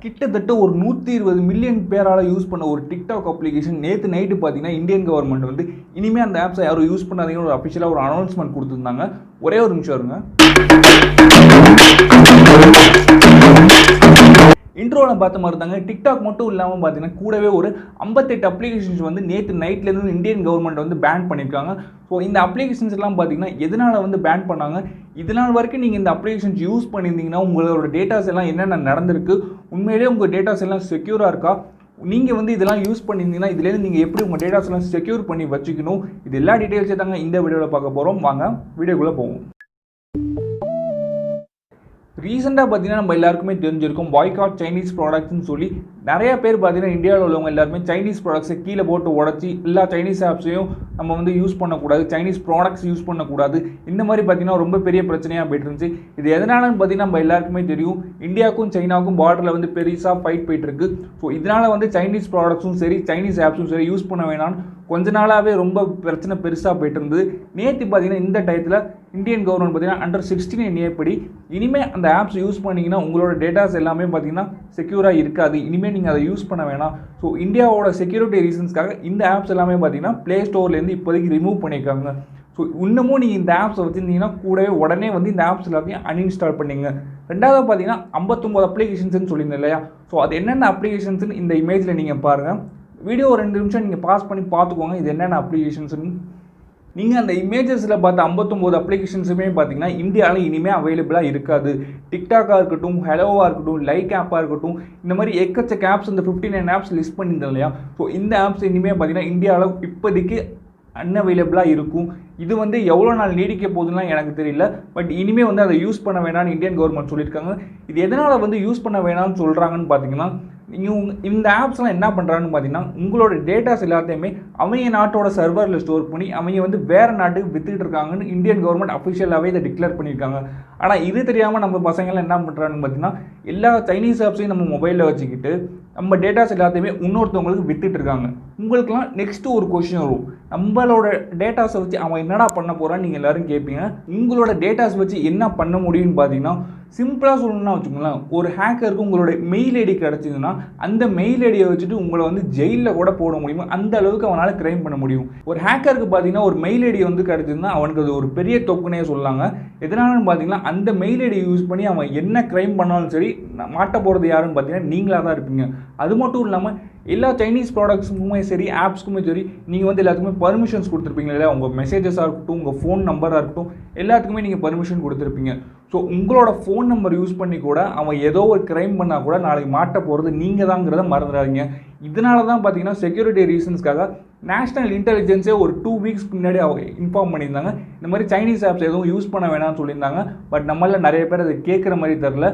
கிட்டத்தட்ட ஒரு 120 மில்லியன் பேரால் யூஸ் பண்ண ஒரு டிக்டாக் அப்ளிகேஷன் நேற்று நைட்டு பார்த்தீங்கன்னா இந்தியன் கவர்மெண்ட் வந்து இனிமேல் அந்த ஆப்ஸை யாரும் யூஸ் பண்ணாதீங்கன்னு ஒரு அஃபிஷியலாக ஒரு அனௌன்ஸ்மெண்ட் கொடுத்துருந்தாங்க. ஒரே ஒரு நிமிஷம் இருங்க. இன்ட்ரோவில் பார்த்த மாதிரி தாங்க டிக்டாக் மட்டும் இல்லாமல் பார்த்தீங்கன்னா கூடவே ஒரு 58 அப்ளிகேஷன்ஸ் வந்து நேற்று நைட்லேருந்து இந்தியன் கவர்மெண்ட் வந்து பேன் பண்ணியிருக்காங்க. ஸோ இந்த அப்ளிகேஷன்ஸ் எல்லாம் பார்த்தீங்கன்னா எதனால் வந்து பேன் பண்ணாங்க, இதனால் வரைக்கும் நீங்கள் இந்த அப்ளிகேஷன்ஸ் யூஸ் பண்ணியிருந்தீங்கன்னா உங்களோட டேட்டாஸ் எல்லாம் என்னென்ன நடந்திருக்கு, உண்மையிலேயே உங்கள் டேட்டாஸ் எல்லாம் செக்யூராக இருக்கா, நீங்கள் வந்து இதெல்லாம் யூஸ் பண்ணியிருந்தீங்கன்னா இதுலேருந்து நீங்கள் எப்படி உங்கள் டேட்டாஸ் எல்லாம் செக்யூர் பண்ணி வச்சுக்கணும், இது எல்லா டீட்டெயில்ஸே தாங்க இந்த வீடியோவில் பார்க்க போகிறோம். வாங்க வீடியோக்குள்ளே போவோம். ரீசெண்டாக பார்த்தீங்கன்னா நம்ம எல்லாருக்குமே தெரிஞ்சிருக்கும் பாய்காட் சைனீஸ் ப்ராடக்ட்ஸ்னு சொல்லி நிறைய பேர் பார்த்தீங்கன்னா இந்தியாவில் உள்ளவங்க எல்லாருமே சைனீஸ் ப்ராடக்ட்ஸை கீழே போட்டு உடச்சி எல்லா சைனீஸ் ஆப்ஸையும் நம்ம வந்து யூஸ் பண்ணக்கூடாது, சைனீஸ் ப்ராடக்ட்ஸ் யூஸ் பண்ணக்கூடாது, இந்த மாதிரி பார்த்தீங்கன்னா ரொம்ப பெரிய பிரச்சனையாக போயிட்டு இருந்துச்சு. இது எதனாலன்னு பார்த்தீங்கன்னா நம்ம எல்லாருக்குமே தெரியும், இந்தியாவுக்கும் சைனாவுக்கும் பார்டரில் வந்து பெருசாக ஃபைட் போயிட்டு இருக்கு. ஸோ இதனால் வந்து சைனீஸ் ப்ராடக்ட்ஸும் சரி சைனீஸ் ஆப்ஸும் சரி யூஸ் பண்ண வேணாம்னு கொஞ்ச நாளாகவே ரொம்ப பிரச்சனை பெருசாக போயிட்டு இருந்தது. நேற்று பார்த்தீங்கன்னா இந்த டயத்தில் இந்தியன் கவர்மெண்ட் பார்த்தீங்கன்னா அண்டர் 16 படி இனிமேல் அந்த ஆப்ஸ் யூஸ் பண்ணிங்கன்னா உங்களோட டேட்டாஸ் எல்லாமே பார்த்தீங்கன்னா செக்யூராக இருக்காது, இனிமேல் நீங்கள் அதை யூஸ் பண்ண வேணாம். ஸோ இந்தியாவோட செக்யூரிட்டி ரீசன்ஸ்க்காக இந்த ஆப்ஸ் எல்லாமே பார்த்தீங்கன்னா ப்ளே ஸ்டோர்லேருந்து இப்போதைக்கு ரிமூவ் பண்ணியிருக்காங்க. ஸோ இன்னமும் நீங்கள் இந்த ஆப்ஸை வச்சுருந்தீங்கன்னா கூடவே உடனே வந்து இந்த ஆப்ஸ் எல்லாத்தையும் அன்இன்ஸ்டால் பண்ணிங்க. ரெண்டாவது பார்த்தீங்கன்னா 59 அப்ளிகேஷன்ஸ்னு சொல்லியிருந்தேன் இல்லையா, ஸோ அது என்னென்ன அப்ளிகேஷன்ஸ்னு இந்த இமேஜில் நீங்கள் பாருங்கள். வீடியோ 2 நிமிஷம் நீங்கள் பாஸ் பண்ணி பார்த்துக்கோங்க இது என்னென்ன அப்ளிகேஷன்ஸ்னு. நீங்கள் அந்த இமேஜஸில் பார்த்த 59 அப்ளிகேஷன்ஸுமே பார்த்தீங்கன்னா இந்தியாவில் இனிமேல் அவைலபிளாக இருக்காது. டிக்டாக்காக இருக்கட்டும், ஹெலோவாக இருக்கட்டும், லைக் ஆப்பாக இருக்கட்டும், இந்த மாதிரி எக்கச்சக்க ஆப்ஸ் இந்த 59 ஆப்ஸ் லிஸ்ட் பண்ணியிருந்தோம் இல்லையா, ஸோ இந்த ஆப்ஸ் இனிமேல் பார்த்தீங்கன்னா இந்தியாவில் இப்போதைக்கு அன்அவைலபிளாக இருக்கும். இது வந்து எவ்வளோ நாள் நீடிக்க போகுதுன்னா எனக்கு தெரியல, பட் இனிமேல் வந்து அதை யூஸ் பண்ண வேணாம்னு இந்தியன் கவர்மெண்ட் சொல்லியிருக்காங்க. இது எதனால் வந்து யூஸ் பண்ண வேணாம்னு சொல்கிறாங்கன்னு பார்த்தீங்கன்னா, நீங்கள் இந்த ஆப்ஸ்லாம் என்ன பண்ணுறாங்கன்னு பார்த்தீங்கன்னா உங்களோட டேட்டாஸ் எல்லாத்தையுமே அவங்க நாட்டோட சர்வரில் ஸ்டோர் பண்ணி அவங்க வந்து வேறு நாட்டுக்கு வித்துக்கிட்டு இருக்காங்கன்னு இந்தியன் கவர்மெண்ட் அஃபிஷியலாகவே இதை டிக்ளேர் பண்ணியிருக்காங்க. ஆனால் இது தெரியாமல் நம்ம பசங்கள்லாம் என்ன பண்ணுறாங்கன்னு பார்த்தீங்கன்னா எல்லா சைனீஸ் ஆப்ஸையும் நம்ம மொபைலில் வச்சுக்கிட்டு நம்ம டேட்டாஸ் எல்லாத்தையுமே இன்னொருத்தவங்களுக்கு வித்துட்டு இருக்காங்க. உங்களுக்குலாம் நெக்ஸ்ட்டு ஒரு கொஸ்டின் வரும், நம்மளோட டேட்டாஸை வச்சு அவன் என்னடா பண்ண போகிறான்னு நீங்கள் எல்லோரும் கேட்பீங்க. உங்களோட டேட்டாஸ் வச்சு என்ன பண்ண முடியும்னு பார்த்தீங்கன்னா சிம்பிளாக சொல்லணும்னா வச்சுக்கோங்களேன், ஒரு ஹேக்கருக்கு உங்களோட மெயில் ஐடி கிடச்சிதுன்னா அந்த மெயில் ஐடியை வச்சுட்டு உங்களை வந்து ஜெயிலில் கூட போட முடியும், அந்த அளவுக்கு அவனால் கிரைம் பண்ண முடியும். ஒரு ஹேக்கருக்கு பார்த்தீங்கன்னா ஒரு மெயில் ஐடி வந்து கிடச்சிதுன்னா அவனுக்கு அது ஒரு பெரிய தொக்குனே சொல்லாங்க. எதனாலன்னு பார்த்தீங்கன்னா அந்த மெயில் ஐடியை யூஸ் பண்ணி அவன் என்ன கிரைம் பண்ணாலும் சரி மாட்ட போகிறது யாருன்னு பார்த்தீங்கன்னா நீங்களாக தான் இருப்பீங்க. அது மட்டும் இல்லாமல் எல்லா சைனீஸ் ப்ராடக்ட்ஸுக்குமே சரி ஆப்ஸ்க்குமே சரி நீங்கள் வந்து எல்லாத்துக்குமே பர்மிஷன்ஸ் கொடுத்துருப்பீங்க இல்லையா, உங்கள் மெசேஜஸாக இருக்கட்டும், உங்கள் ஃபோன் நம்பராக இருக்கட்டும், எல்லாத்துக்குமே நீங்கள் பர்மிஷன் கொடுத்துருப்பீங்க. ஸோ உங்களோட ஃபோன் நம்பர் யூஸ் பண்ணி கூட அவன் ஏதோ ஒரு கிரைம் பண்ணால் கூட நாளைக்கு மாட்ட போகிறது நீங்கள் தாங்கிறத மறந்துடாதீங்க. இதனால தான் பார்த்தீங்கன்னா செக்யூரிட்டி ரீசன்ஸ்க்காக நேஷ்னல் இன்டெலிஜென்ஸே ஒரு 2 வீக்ஸ் முன்னாடி இன்ஃபார்ம் பண்ணியிருந்தாங்க, இந்த மாதிரி சைனீஸ் ஆப்ஸ் எதுவும் யூஸ் பண்ண வேணாம்னு சொல்லியிருந்தாங்க. பட் நம்மளில் நிறைய பேர் அதை கேட்குற மாதிரி தெரில.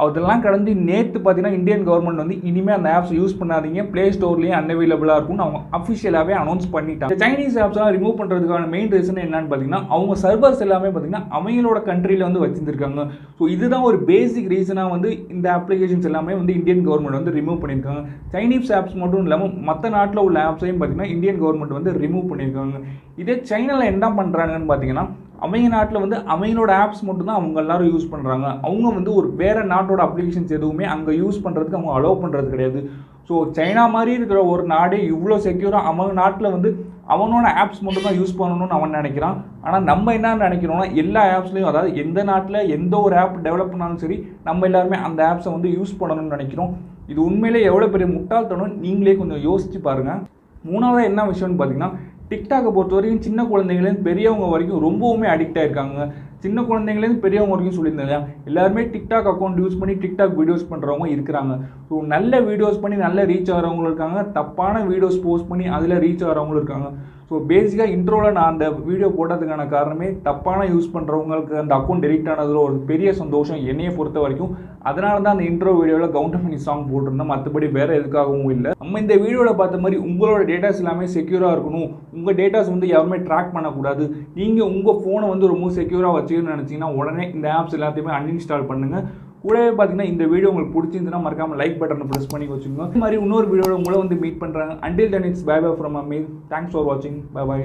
அதெல்லாம் கடந்து நேற்று பார்த்தீங்கன்னா இந்தியன் கவர்மெண்ட் வந்து இனிமேல் அந்த ஆப்ஸ் யூஸ் பண்ணாதீங்க, ப்ளே ஸ்டோர்லேயும் அன்அவைலபிளாக இருக்கும்னு அவங்க அஃபிஷியலாகவே அனௌன்ஸ் பண்ணிட்டாங்க. இந்த சைனீஸ் ஆப்ஸ்லாம் ரிமூவ் பண்ணுறதுக்கான மெயின் ரீசன் என்னன்னு பார்த்தீங்கன்னா அவங்க சர்வர்ஸ் எல்லாமே பார்த்தீங்கன்னா அவங்களோட கண்ட்ரியில் வந்து வச்சுருந்துருக்காங்க. ஸோ இதுதான் ஒரு பேசிக் ரீசனாக வந்து இந்த அப்ளிகேஷன்ஸ் எல்லாமே வந்து இந்தியன் கவர்மெண்ட் வந்து ரிமூவ் பண்ணியிருக்காங்க. சைனீஸ் ஆப்ஸ் மட்டும் இல்லாமல் மற்ற நாட்டில் உள்ள ஆப்ஸையும் பார்த்தீங்கன்னா இந்தியன் கவர்மெண்ட் வந்து ரிமூவ் பண்ணியிருக்காங்க. இதே சைனாவில் என்ன பண்ணுறாங்கன்னு பார்த்தீங்கன்னா அவங்க நாட்டில் வந்து அவங்களோட ஆப்ஸ் மட்டும் தான் அவங்க எல்லாரும் யூஸ் பண்ணுறாங்க. அவங்க வந்து ஒரு வேறு நாட்டோட அப்ளிகேஷன்ஸ் எதுவுமே அங்கே யூஸ் பண்ணுறதுக்கு அவங்க அலோவ் பண்ணுறது கிடையாது. ஸோ சைனா மாதிரி இருக்கிற ஒரு நாடே இவ்வளோ செக்யூராக அவங்க நாட்டில் வந்து அவனோட ஆப்ஸ் மட்டும் தான் யூஸ் பண்ணணும்னு அவன் நினைக்கிறான். ஆனால் நம்ம என்ன நினைக்கிறோம்னா எல்லா ஆப்ஸ்லையும், அதாவது எந்த நாட்டில் எந்த ஒரு ஆப் டெவலப் பண்ணாலும் சரி நம்ம எல்லாருமே அந்த ஆப்ஸை வந்து யூஸ் பண்ணணும்னு நினைக்கிறோம். இது உண்மையிலே எவ்வளோ பெரிய முட்டாள்தனம் நீங்களே கொஞ்சம் யோசிச்சு பாருங்கள். மூணாவது என்ன விஷயம்னு பார்த்தீங்கன்னா டிக்டாக்கை பொறுத்த வரைக்கும் சின்ன குழந்தைங்கலேருந்து பெரியவங்க வரைக்கும் ரொம்பவுமே அடிக்ட் ஆகிருக்காங்க. சின்ன குழந்தைங்கலேருந்து பெரியவங்க வரைக்கும் சொல்லியிருந்தேன் இல்லையா, எல்லாருமே டிக்டாக் அக்கௌண்ட் யூஸ் பண்ணி டிக்டாக் வீடியோஸ் பண்ணுறவங்க இருக்கிறாங்க. ஸோ நல்ல வீடியோஸ் பண்ணி நல்ல ரீச் ஆகிறவங்களும் இருக்காங்க, தப்பான வீடியோஸ் போஸ்ட் பண்ணி அதில் ரீச் ஆகிறவங்களும் இருக்காங்க. ஸோ பேசிக்காக இன்ட்ரோவில் நான் அந்த வீடியோ போட்டதுக்கான காரணமே தப்பான யூஸ் பண்ணுறவங்களுக்கு அந்த அக்கௌண்ட் டெலிட் ஆனதில் ஒரு பெரிய சந்தோஷம் என்னையை பொறுத்த வரைக்கும். அதனால தான் அந்த இன்ட்ரோ வீடியோவில் கவுண்டர் பண்ணி சாங் போட்டிருந்தோம், மற்றபடி வேறு எதுக்காகவும் இல்லை. நம்ம இந்த வீடியோவில் பார்த்த மாதிரி உங்களோட டேட்டாஸ் எல்லாமே செக்யூராக இருக்கணும், உங்கள் டேட்டாஸ் வந்து யாருமே ட்ராக் பண்ணக்கூடாது, நீங்கள் உங்கள் ஃபோனை வந்து ரொம்ப செக்யூராக வச்சுக்கணும்னு நினச்சிங்கன்னா உடனே இந்த ஆப்ஸ் எல்லாத்தையுமே அன்இன்ஸ்டால் பண்ணுங்கள். கூடவே பார்த்தீங்கன்னா இந்த வீடியோ உங்களுக்கு பிடிச்சிருந்துன்னா மறக்காமல் லைக் பட்டனை ப்ரெஸ் பண்ணி வச்சுக்கோங்க. இந்த மாதிரி இன்னொரு வீடியோவில் உங்களை வந்து மீட் பண்ணுறாங்க. Until then it's bye bye from Ameer. Thanks for watching. Bye bye.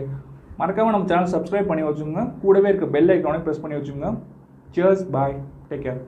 மறக்காமல் நம்ம சேனல் சப்ஸ்கிரைப் பண்ணி வச்சுக்கோங்க. கூடவே இருக்க பெல் ஐக்கானை ப்ரெஸ் பண்ணி வச்சுக்கோங்க. Cheers. Bye. Take care.